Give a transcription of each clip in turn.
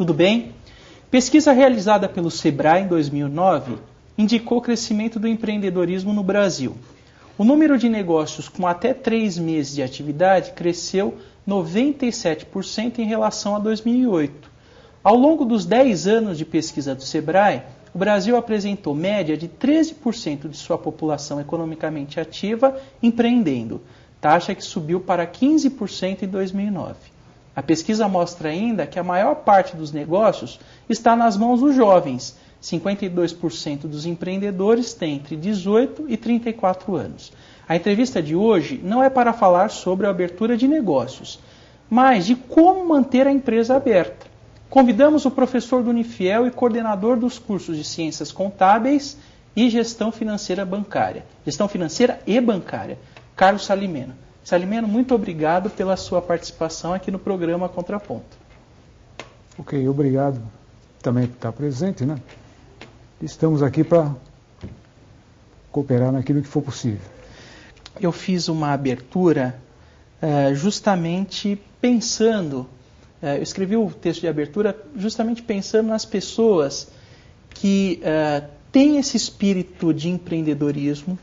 tudo bem? Pesquisa realizada pelo Sebrae em 2009 indicou o crescimento do empreendedorismo no Brasil. O número de negócios com até 3 meses de atividade cresceu 97% em relação a 2008. Ao longo dos 10 anos de pesquisa do Sebrae, o Brasil apresentou média de 13% de sua população economicamente ativa empreendendo, taxa que subiu para 15% em 2009. A pesquisa mostra ainda que a maior parte dos negócios está nas mãos dos jovens. 52% dos empreendedores têm entre 18 e 34 anos. A entrevista de hoje não é para falar sobre a abertura de negócios, mas de como manter a empresa aberta. Convidamos o professor do Unifiel e coordenador dos cursos de Ciências Contábeis e Gestão Financeira e Bancária, Carlos Salimeno. Salimeno, muito obrigado pela sua participação aqui no programa Contraponto. Ok, obrigado também por estar presente, né? Estamos aqui para cooperar naquilo que for possível. Eu fiz uma abertura justamente pensando, eu escrevi o texto de abertura justamente pensando nas pessoas que têm esse espírito de empreendedorismo.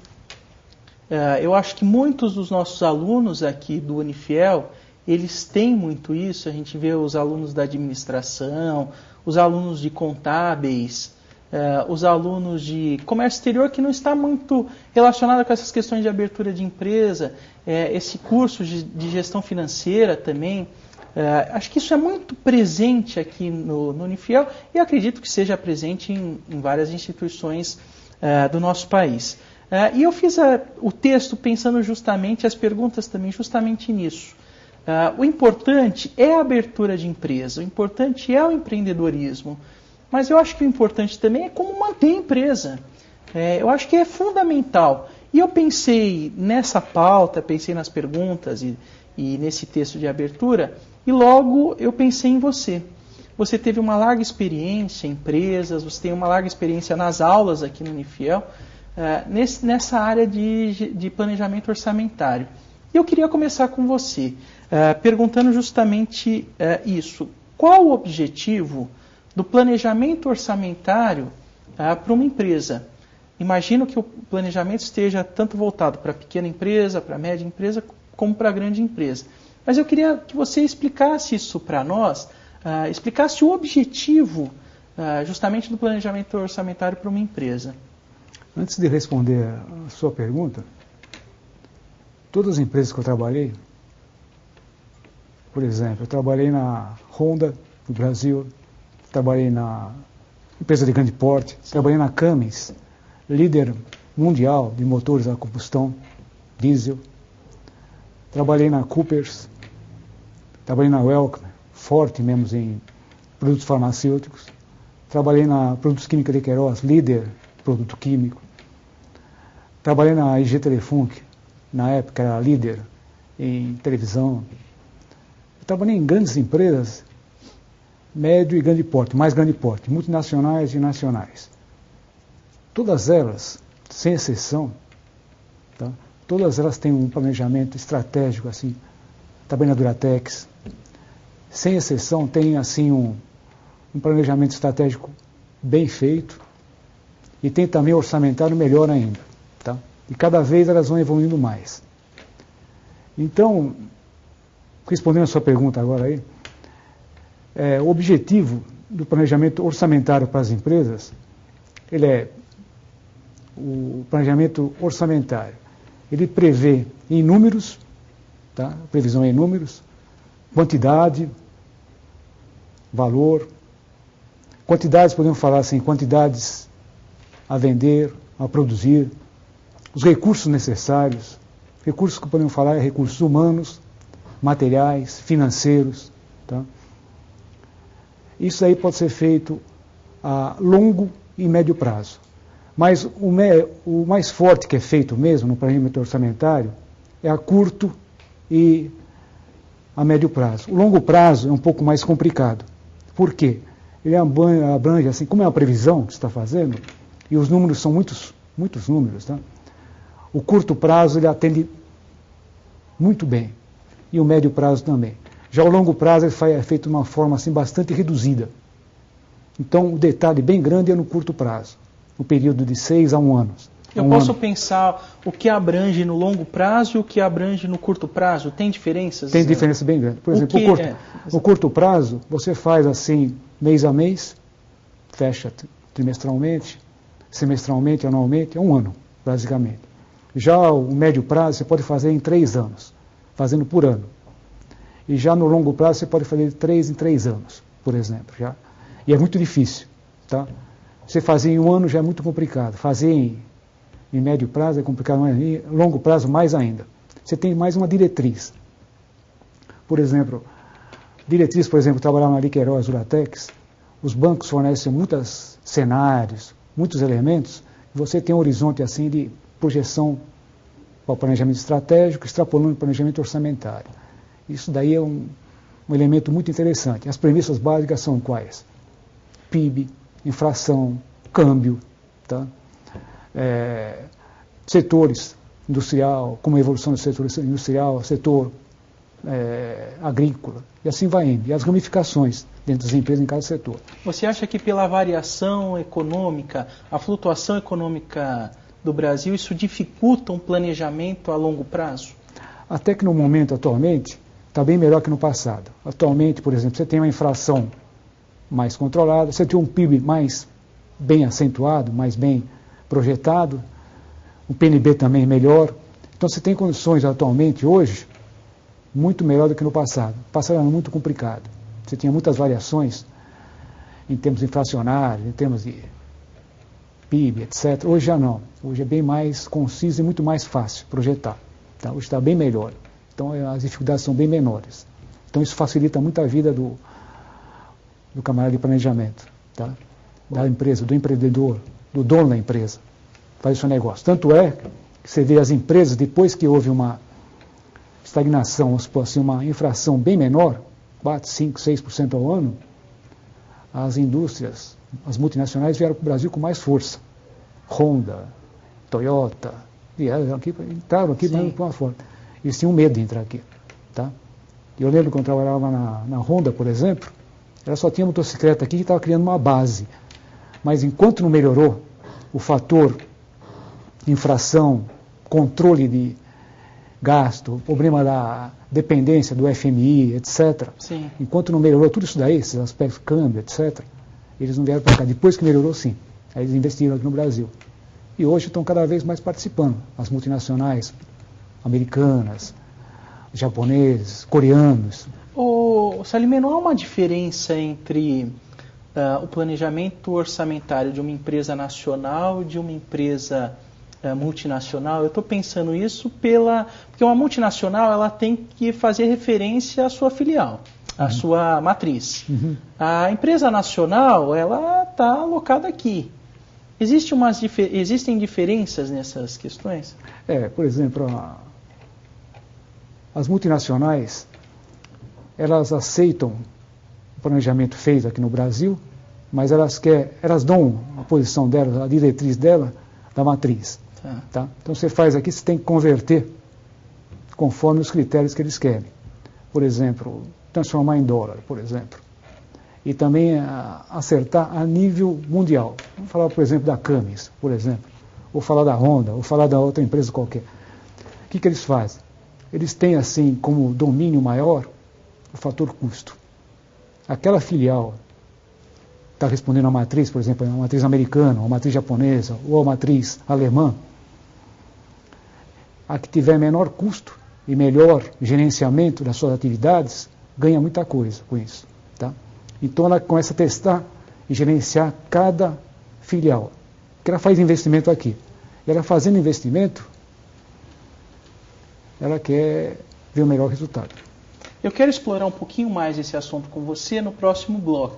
Eu acho que muitos dos nossos alunos aqui do Unifiel, eles têm muito isso. A gente vê os alunos da administração, os alunos de contábeis, os alunos de comércio exterior, que não está muito relacionado com essas questões de abertura de empresa, esse curso de gestão financeira também. Acho que isso é muito presente aqui no Unifiel e acredito que seja presente em várias instituições do nosso país. E eu fiz o texto pensando justamente, as perguntas também, justamente nisso. O importante é a abertura de empresa, o importante é o empreendedorismo, mas eu acho que o importante também é como manter a empresa. Eu acho que é fundamental. E eu pensei nessa pauta, pensei nas perguntas e nesse texto de abertura, e logo eu pensei em você. Você teve uma larga experiência em empresas, você tem uma larga experiência nas aulas aqui no Unifiel, nessa área de planejamento orçamentário. E eu queria começar com você, perguntando justamente isso. Qual o objetivo do planejamento orçamentário para uma empresa? Imagino que o planejamento esteja tanto voltado para a pequena empresa, para a média empresa, como para a grande empresa. Mas eu queria que você explicasse isso para nós, explicasse o objetivo justamente do planejamento orçamentário para uma empresa. Antes de responder a sua pergunta, todas as empresas que eu trabalhei, por exemplo, eu trabalhei na Honda, no Brasil, trabalhei na empresa de grande porte, trabalhei na Cummins, líder mundial de motores a combustão, diesel, trabalhei na Coopers, trabalhei na Welcome, forte mesmo em produtos farmacêuticos, trabalhei na Produtos Químicos de Queiroz, líder produto químico. Trabalhei na IG Telefunk, na época era líder em televisão. Trabalhei em grandes empresas, médio e grande porte, mais grande porte, multinacionais e nacionais. Todas elas, sem exceção, tá? Todas elas têm um planejamento estratégico, assim, trabalhei na Duratex, sem exceção tem assim um planejamento estratégico bem feito, e tem também orçamentário melhor ainda. Tá? E cada vez elas vão evoluindo mais. Então, respondendo a sua pergunta agora aí, o objetivo do planejamento orçamentário para as empresas, ele é o planejamento orçamentário. Ele prevê em números, tá? Previsão em números, quantidade, valor. Quantidades, podemos falar assim, quantidades a vender, a produzir, os recursos necessários, recursos que podemos falar é recursos humanos, materiais, financeiros. Tá? Isso aí pode ser feito a longo e médio prazo. Mas o mais forte que é feito mesmo no planejamento orçamentário é a curto e a médio prazo. O longo prazo é um pouco mais complicado. Por quê? Ele abrange, assim, como é uma previsão que você está fazendo, e os números são muitos números, tá? O curto prazo ele atende muito bem, e o médio prazo também. Já o longo prazo ele é feito de uma forma assim, bastante reduzida. Então, o detalhe bem grande é no curto prazo, no período de 6 a 1 ano. Eu posso pensar o que abrange no longo prazo e o que abrange no curto prazo? Tem diferenças? Tem diferença bem grande. Por exemplo, no curto prazo, você faz assim, mês a mês, fecha trimestralmente, semestralmente, anualmente, é 1 ano, basicamente. Já o médio prazo, você pode fazer em 3 anos, fazendo por ano. E já no longo prazo, você pode fazer de 3 em 3 anos, por exemplo. Já. E é muito difícil. Tá? Você fazer em 1 ano já é muito complicado. Fazer em médio prazo é complicado, mas em longo prazo mais ainda. Você tem mais uma diretriz. Por exemplo, trabalhar na Liqueiroz, Duratex, os bancos fornecem muitos cenários, muitos elementos, e você tem um horizonte assim de projeção para o planejamento estratégico, extrapolando o planejamento orçamentário. Isso daí é um elemento muito interessante. As premissas básicas são quais? PIB, inflação, câmbio, tá? Setores industrial, como a evolução do setor industrial, setor agrícola, e assim vai indo. E as ramificações dentro das empresas em cada setor. Você acha que pela variação econômica, a flutuação econômica do Brasil, isso dificulta um planejamento a longo prazo? Até que no momento atualmente, está bem melhor que no passado. Atualmente, por exemplo, você tem uma inflação mais controlada, você tem um PIB mais bem acentuado, mais bem projetado, o PNB também melhor. Então você tem condições atualmente, hoje, muito melhor do que no passado. O passado era muito complicado. Você tinha muitas variações em termos inflacionários, em termos de PIB, etc. Hoje já não. Hoje é bem mais conciso e muito mais fácil projetar. Tá? Hoje está bem melhor. Então as dificuldades são bem menores. Então isso facilita muito a vida do camarada de planejamento, tá? Da empresa, do empreendedor, do dono da empresa, faz o seu negócio. Tanto é que você vê as empresas, depois que houve uma estagnação, vamos supor assim, uma inflação bem menor, 4, 5, 6% ao ano, as indústrias, as multinacionais vieram para o Brasil com mais força. Honda, Toyota, entraram aqui com uma força. Eles tinham medo de entrar aqui. Tá? Eu lembro quando eu trabalhava na Honda, por exemplo, ela só tinha motocicleta aqui que estava criando uma base. Mas enquanto não melhorou o fator infração, controle de gasto, o problema da dependência do FMI, etc. Sim. Enquanto não melhorou tudo isso daí, esses aspectos, câmbio, etc., eles não vieram para cá. Depois que melhorou, sim. Aí eles investiram aqui no Brasil. E hoje estão cada vez mais participando. As multinacionais americanas, japoneses, coreanos. Salimé, não há uma diferença entre o planejamento orçamentário de uma empresa nacional e de uma empresa multinacional? Eu estou pensando isso porque uma multinacional ela tem que fazer referência à sua filial, à sua matriz. Uhum. A empresa nacional ela está alocada aqui. Existem diferenças nessas questões? Por exemplo, as multinacionais elas aceitam o planejamento feito aqui no Brasil, mas elas dão a posição delas, a diretriz dela, da matriz. Tá? Então você faz aqui, você tem que converter conforme os critérios que eles querem. Por exemplo, transformar em dólar, por exemplo. E também acertar a nível mundial. Vamos falar, por exemplo, da Cummins, por exemplo. Ou falar da Honda, ou falar da outra empresa qualquer. O que eles fazem? Eles têm, assim, como domínio maior, o fator custo. Aquela filial está respondendo à matriz, por exemplo, a matriz americana, ou a matriz japonesa, ou a matriz alemã, a que tiver menor custo e melhor gerenciamento das suas atividades, ganha muita coisa com isso. Tá? Então ela começa a testar e gerenciar cada filial, porque ela faz investimento aqui. E ela fazendo investimento, ela quer ver o melhor resultado. Eu quero explorar um pouquinho mais esse assunto com você no próximo bloco.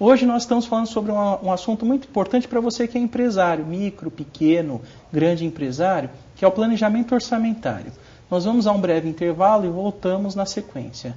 Hoje nós estamos falando sobre um assunto muito importante para você que é empresário, micro, pequeno, grande empresário, que é o planejamento orçamentário. Nós vamos a um breve intervalo e voltamos na sequência.